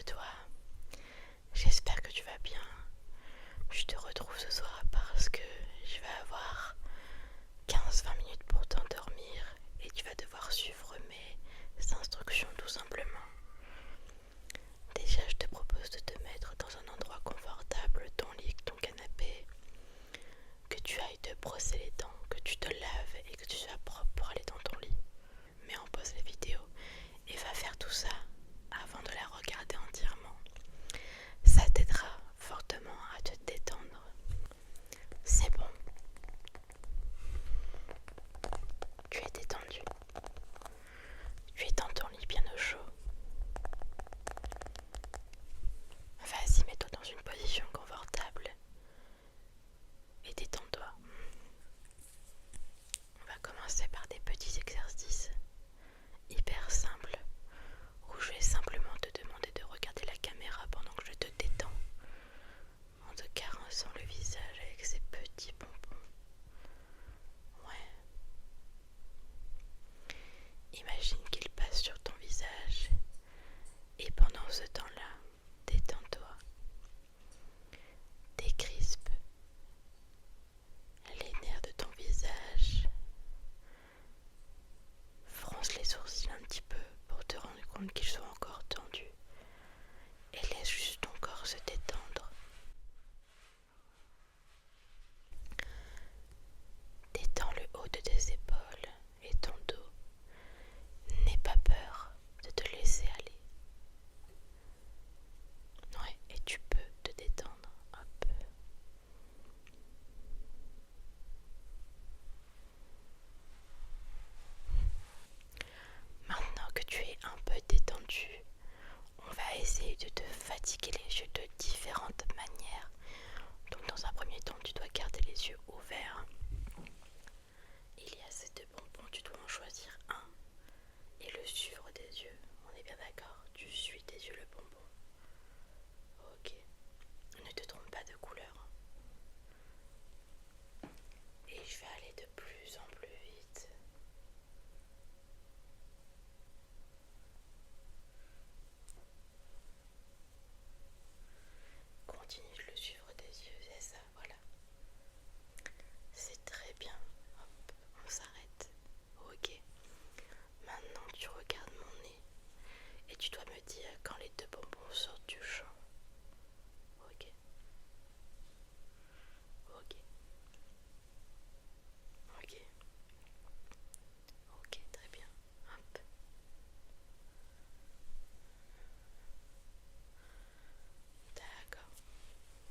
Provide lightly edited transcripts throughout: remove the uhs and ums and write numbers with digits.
toi, j'espère que tu vas bien. Je te retrouve ce soir parce que je vais avoir 15-20 minutes pour t'endormir et tu vas devoir suivre mes instructions tout simplement. Déjà, je te propose de te mettre dans un endroit confortable, ton lit, ton canapé, que tu ailles te brosser les dents, que tu te laves et que tu sois propre pour aller dans ton lit. Mets en pause la vidéo et va faire tout ça avant de la regarder entièrement. Ça t'aidera fortement à te détendre. C'est bon. Tu es détendu. Tu es dans ton lit bien au chaud. Vas-y, mets-toi dans une position confortable et détends-toi. On va commencer par des petits exercices hyper simples où je vais simplement te demander de regarder la caméra pendant que je te détends en te caressant le visage avec ces petits bonbons. Ouais. Imagine qu'il passe sur ton visage et pendant ce temps-là, détends-toi. Décrispe les nerfs de ton visage. Fronce les sourcils un petit peu pour te rendre compte qu'ils sont encore tendus. Et laisse juste ton corps se détendre. Détends le haut de tes épaules et ton dos. N'aie pas peur de te laisser aller. Ouais, et tu peux te détendre. Hop. Maintenant que tu es un peu détendu, on va essayer de te fatiguer les yeux de différentes manières. Donc dans un premier temps, tu dois garder les yeux ouverts. Il y a ces deux bonbons, tu dois en choisir un et le suivre des yeux. On est bien d'accord? Tu suis des yeux le bonbon. Ok. Ne te trompe pas de couleur. Et je vais aller de plus en plus vite. Continue de le suivre des yeux, c'est ça, voilà. C'est très bien. Hop, on s'arrête. Ok. Maintenant, tu regardes mon nez et tu dois me dire quand les deux bonbons sortent du champ. Ok. Ok. Ok. Ok, très bien. Hop. D'accord.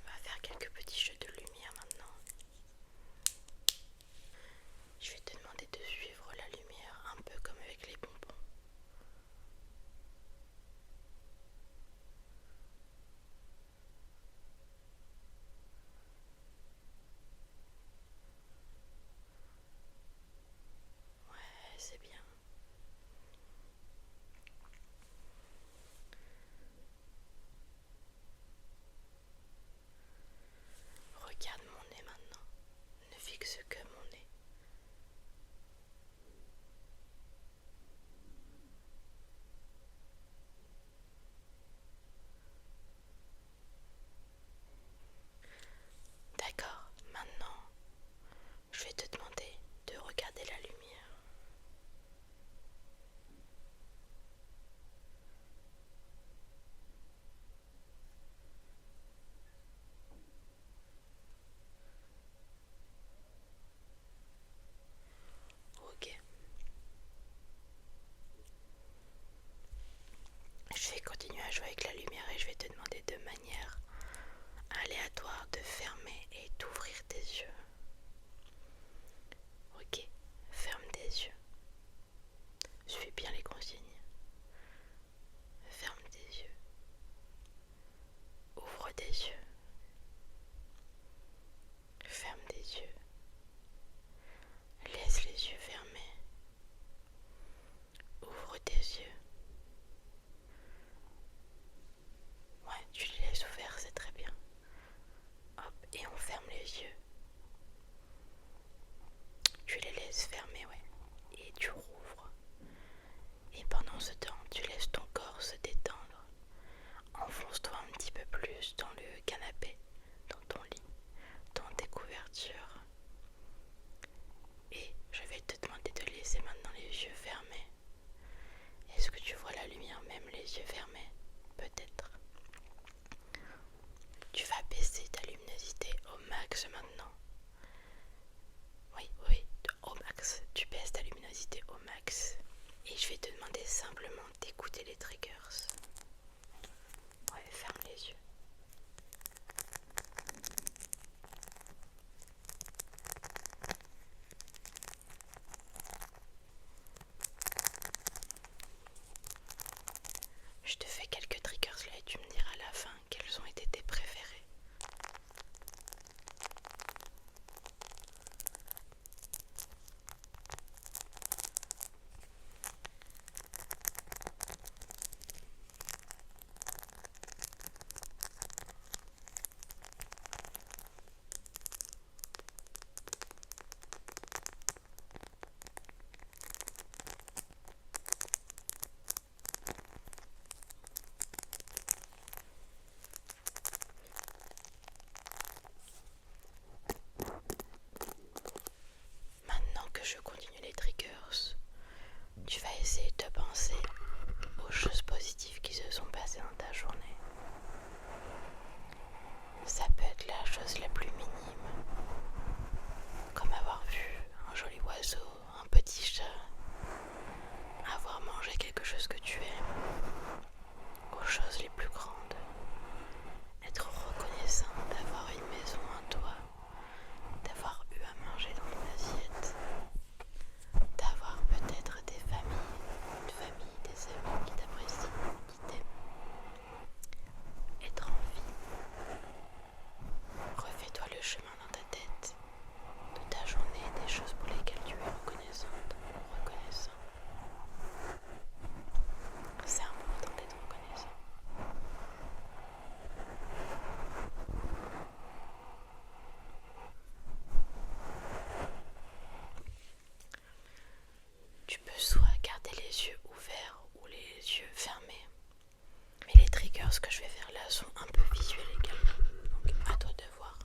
On va faire quelques petits jeux de lumière maintenant. Je vais te demander de suivre la lumière un peu comme avec les bonbons. Ouais, c'est bien. Regarde mon nez maintenant. Ne fixe que mon nez. D'accord, maintenant, je vais te demander de regarder la lumière. Ok. Je vais continuer à jouer avec la lumière et je vais te demander de manière aléatoire de fermer et d'ouvrir tes yeux. Ok, ferme tes yeux. Suis bien les consignes. Ferme tes yeux. Ouvre tes yeux. Ferme tes yeux. Laisse les yeux fermés. Ouvre tes yeux. Ouais, tu les laisses ouverts, c'est très bien. Hop, et on ferme les yeux. Tu les laisses fermer, ouais. Et tu rouvres. Et pendant été tes préférés? Maintenant que je continue les triggers, tu vas essayer de penser aux choses positives qui se sont passées dans ta journée. Ça peut être la chose la plus minime, comme avoir vu un joli oiseau, un petit chat, avoir mangé quelque chose que tu aimes, aux choses les plus grandes. Être reconnaissant d'avoir une maison en toi, d'avoir eu à manger dans ton assiette, d'avoir peut-être des familles, une famille, des amis qui t'apprécient, qui t'aiment. Être en vie. Refais-toi le chemin dans ta tête de ta journée, des choses pour lesquelles tu es reconnaissante ou reconnaissant. C'est important d'être reconnaissant. Tu peux soit garder les yeux ouverts ou les yeux fermés. Mais les triggers que je vais faire là sont un peu visuels également. Donc à toi de voir.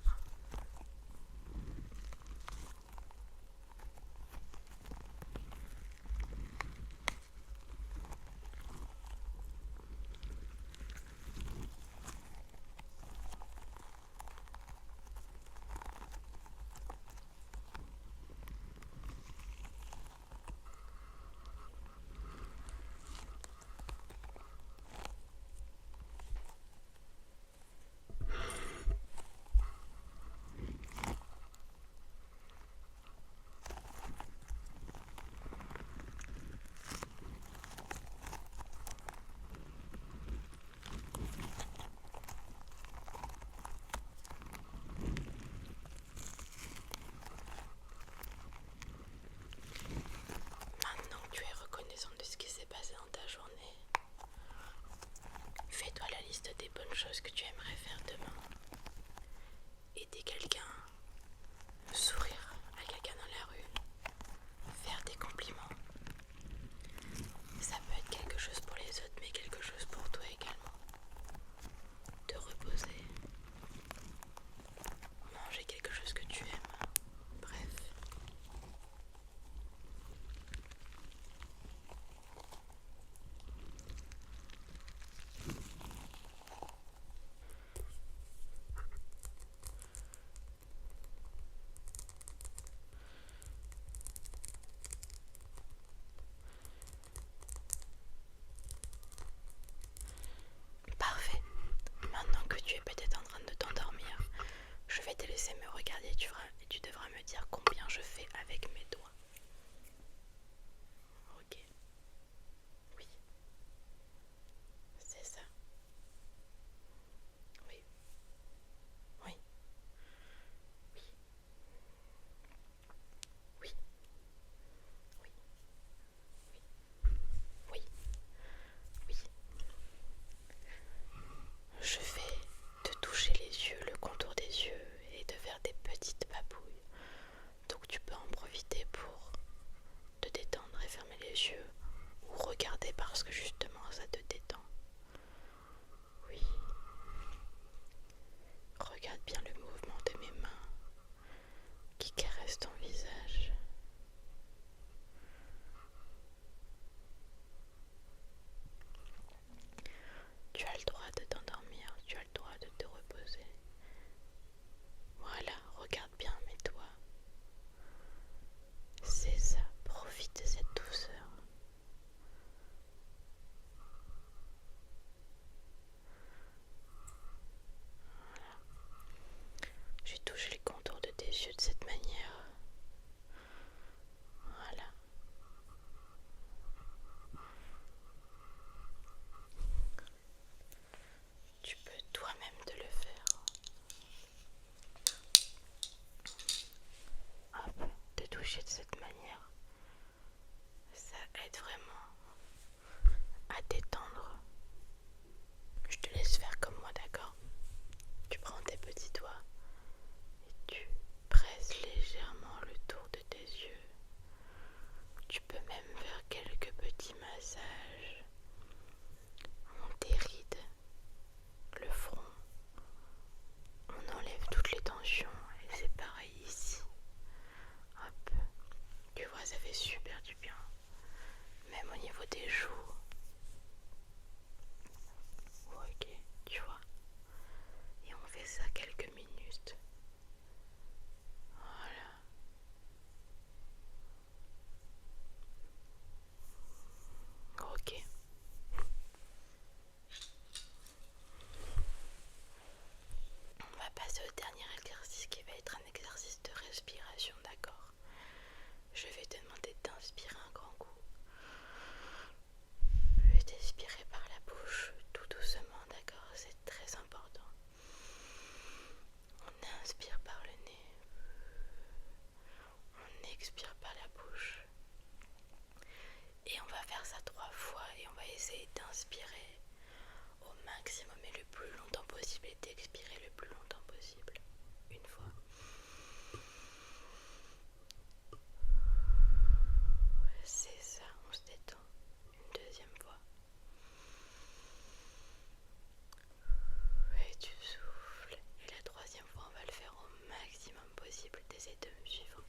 Maintenant que tu es reconnaissante de ce qui s'est passé dans ta journée, fais-toi la liste des bonnes choses que tu aimerais faire demain. Aider quelqu'un, sourire à quelqu'un dans la rue, faire des compliments. Ça peut être quelque chose pour les autres, mais quelque chose pour toi également. Te reposer, manger quelque chose que tu aimes. Bref. coucher de cette manière. Ça aide vraiment à détendre. Je te laisse faire comme moi, d'accord? Tu prends tes petits doigts et tu presses légèrement le tour de tes yeux. Tu peux même faire quelques petits massages. On déride le front. On enlève toutes les tensions et c'est pareil ici. Hop. Tu vois, ça fait super du bien. Même au niveau des joues. Ok, tu vois. Et on fait ça quelques minutes. Voilà. Ok. On va passer au dernier exercice qui va être un exercice de respiration, d'accord? Je vais te demander d'inspirer un grand coup. Je vais t'expirer par la bouche tout doucement, d'accord? C'est très important. On inspire par le nez. On expire par la bouche. Et on va faire ça 3 fois et on va essayer d'inspirer au maximum et le plus longtemps possible et d'expirer le plus longtemps possible. Une fois. C'est ça, on se détend. Une deuxième fois. Et tu souffles. Et la troisième fois, on va le faire au maximum possible. T'essaies de me suivre.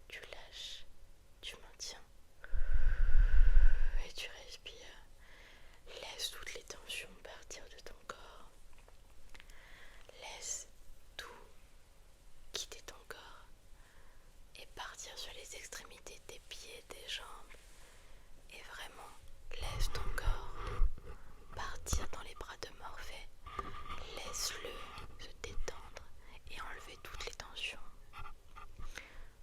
Tu lâches. Tu maintiens. Et tu respires. Laisse toutes les tensions partir de ton corps. Laisse tout quitter ton corps et partir sur les extrémités des pieds, des jambes. Et vraiment, laisse ton corps partir dans les bras de Morphée. Laisse-le se détendre et enlever toutes les tensions.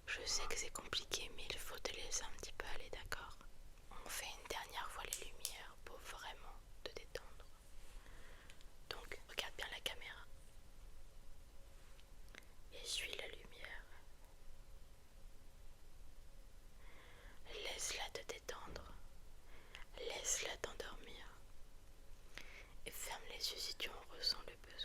Je sais que c'est compliqué, mais il faut te laisser un petit peu aller, d'accord? On fait une dernière fois les lumières pour vraiment te détendre. Donc, regarde bien la caméra. Et suis la lumière. Laisse-la te détendre. Laisse-la t'endormir. Et ferme les yeux si tu en ressens le besoin.